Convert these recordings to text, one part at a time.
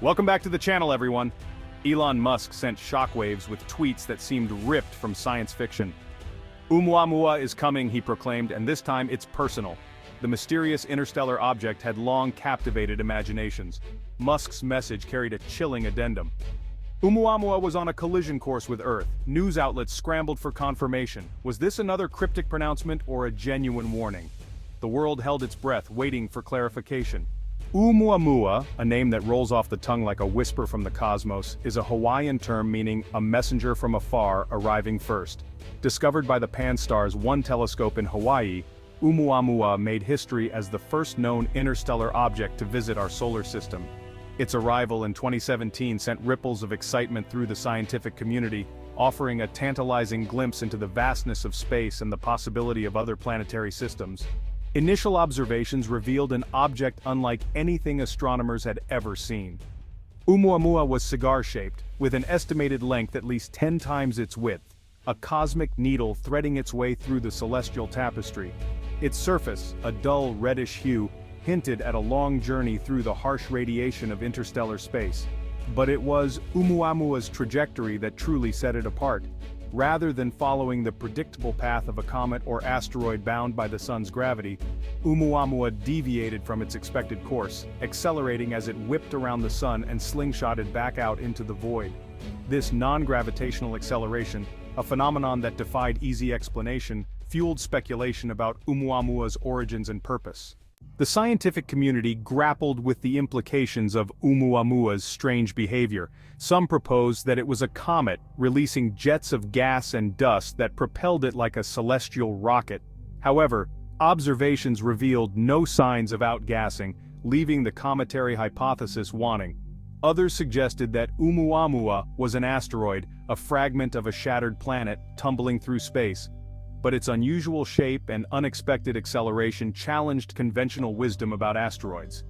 Welcome back to the channel, everyone. Elon Musk sent shockwaves with tweets that seemed ripped from science fiction. Oumuamua is coming, he proclaimed, and this time it's personal. The mysterious interstellar object had long captivated imaginations. Musk's message carried a chilling addendum. Oumuamua was on a collision course with Earth. News outlets scrambled for confirmation. Was this another cryptic pronouncement or a genuine warning? The world held its breath, waiting for clarification. Oumuamua, a name that rolls off the tongue like a whisper from the cosmos, is a Hawaiian term meaning a messenger from afar arriving first. Discovered by the Pan-STARRS 1 telescope in Hawaii, Oumuamua made history as the first known interstellar object to visit our solar system. Its arrival in 2017 sent ripples of excitement through the scientific community, offering a tantalizing glimpse into the vastness of space and the possibility of other planetary systems. Initial observations revealed an object unlike anything astronomers had ever seen. Oumuamua was cigar-shaped, with an estimated length at least 10 times its width, a cosmic needle threading its way through the celestial tapestry. Its surface, a dull reddish hue, hinted at a long journey through the harsh radiation of interstellar space. But it was Oumuamua's trajectory that truly set it apart. Rather than following the predictable path of a comet or asteroid bound by the sun's gravity, Oumuamua deviated from its expected course, accelerating as it whipped around the sun and slingshotted back out into the void. This non-gravitational acceleration, a phenomenon that defied easy explanation, fueled speculation about Oumuamua's origins and purpose. The scientific community grappled with the implications of Oumuamua's strange behavior. Some proposed that it was a comet, releasing jets of gas and dust that propelled it like a celestial rocket. However, observations revealed no signs of outgassing, leaving the cometary hypothesis wanting. Others suggested that Oumuamua was an asteroid, a fragment of a shattered planet tumbling through space. But its unusual shape and unexpected acceleration challenged conventional wisdom about asteroids.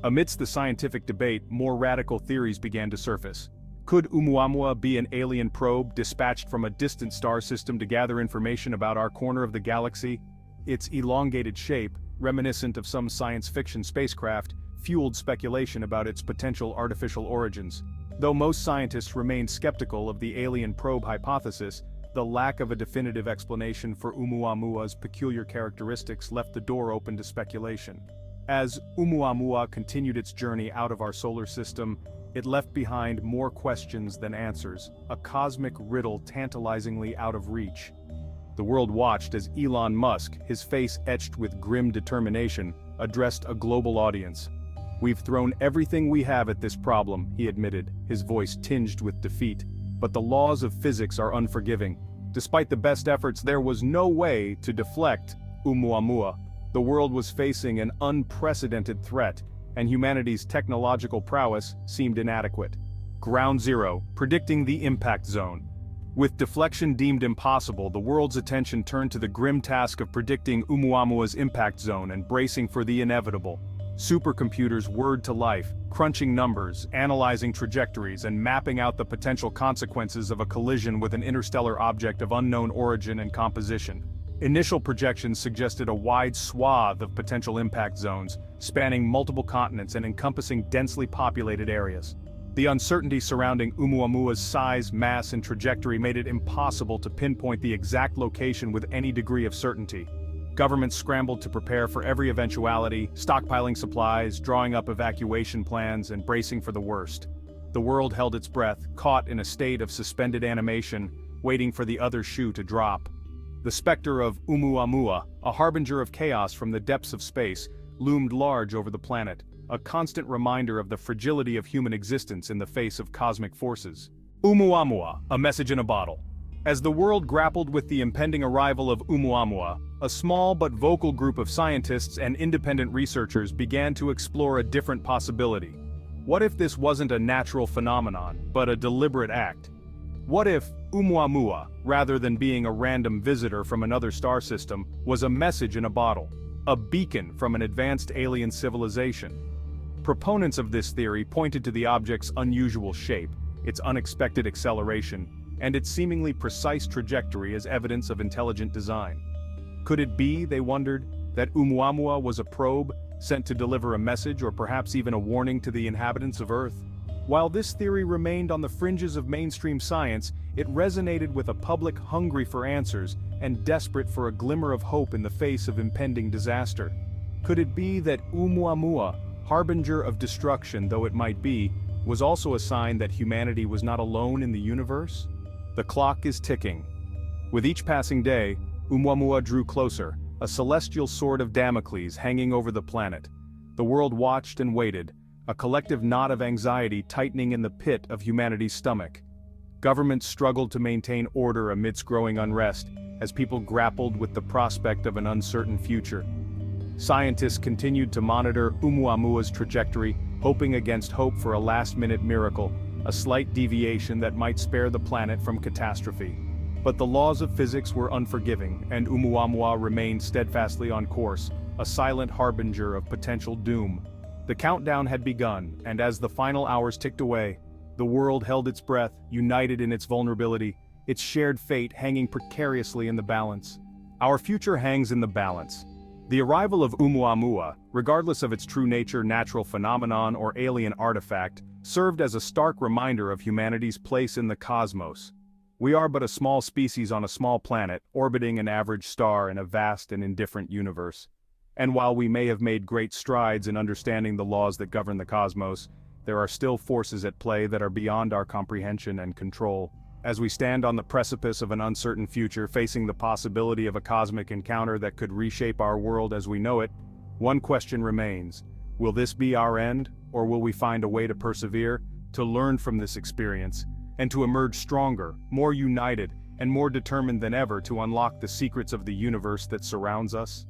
Amidst the scientific debate, more radical theories began to surface. Could Oumuamua be an alien probe dispatched from a distant star system to gather information about our corner of the galaxy? Its elongated shape, reminiscent of some science fiction spacecraft, fueled speculation about its potential artificial origins. Though most scientists remained skeptical of the alien probe hypothesis, the lack of a definitive explanation for Oumuamua's peculiar characteristics left the door open to speculation. As Oumuamua continued its journey out of our solar system, it left behind more questions than answers, a cosmic riddle tantalizingly out of reach. The world watched as Elon Musk, his face etched with grim determination, addressed a global audience. "We've thrown everything we have at this problem," he admitted, his voice tinged with defeat. "But the laws of physics are unforgiving. Despite the best efforts, there was no way to deflect Oumuamua. The world was facing an unprecedented threat, and humanity's technological prowess seemed inadequate." Ground Zero, predicting the impact zone. With deflection deemed impossible, the world's attention turned to the grim task of predicting Oumuamua's impact zone and bracing for the inevitable. Supercomputers whirred to life, crunching numbers, analyzing trajectories, and mapping out the potential consequences of a collision with an interstellar object of unknown origin and composition. Initial projections suggested a wide swath of potential impact zones, spanning multiple continents and encompassing densely populated areas. The uncertainty surrounding Oumuamua's size, mass, and trajectory made it impossible to pinpoint the exact location with any degree of certainty. Governments scrambled to prepare for every eventuality, stockpiling supplies, drawing up evacuation plans, and bracing for the worst. The world held its breath, caught in a state of suspended animation, waiting for the other shoe to drop. The specter of Oumuamua, a harbinger of chaos from the depths of space, loomed large over the planet, a constant reminder of the fragility of human existence in the face of cosmic forces. Oumuamua, a message in a bottle. As the world grappled with the impending arrival of Oumuamua, a small but vocal group of scientists and independent researchers began to explore a different possibility. What if this wasn't a natural phenomenon, but a deliberate act? What if Oumuamua, rather than being a random visitor from another star system, was a message in a bottle, a beacon from an advanced alien civilization? Proponents of this theory pointed to the object's unusual shape, its unexpected acceleration, and its seemingly precise trajectory as evidence of intelligent design. Could it be, they wondered, that Oumuamua was a probe, sent to deliver a message or perhaps even a warning to the inhabitants of Earth? While this theory remained on the fringes of mainstream science, it resonated with a public hungry for answers and desperate for a glimmer of hope in the face of impending disaster. Could it be that Oumuamua, harbinger of destruction though it might be, was also a sign that humanity was not alone in the universe? The clock is ticking. With each passing day, Oumuamua drew closer, a celestial sword of Damocles hanging over the planet. The world watched and waited, a collective knot of anxiety tightening in the pit of humanity's stomach. Governments struggled to maintain order amidst growing unrest, as people grappled with the prospect of an uncertain future. Scientists continued to monitor Oumuamua's trajectory, hoping against hope for a last-minute miracle, a slight deviation that might spare the planet from catastrophe. But the laws of physics were unforgiving, and Oumuamua remained steadfastly on course, a silent harbinger of potential doom. The countdown had begun, and as the final hours ticked away, the world held its breath, united in its vulnerability, its shared fate hanging precariously in the balance. Our future hangs in the balance. The arrival of Oumuamua, regardless of its true nature, natural phenomenon, or alien artifact, served as a stark reminder of humanity's place in the cosmos. We are but a small species on a small planet, orbiting an average star in a vast and indifferent universe. And while we may have made great strides in understanding the laws that govern the cosmos, there are still forces at play that are beyond our comprehension and control. As we stand on the precipice of an uncertain future, facing the possibility of a cosmic encounter that could reshape our world as we know it, one question remains: will this be our end, or will we find a way to persevere, to learn from this experience, and to emerge stronger, more united, and more determined than ever to unlock the secrets of the universe that surrounds us?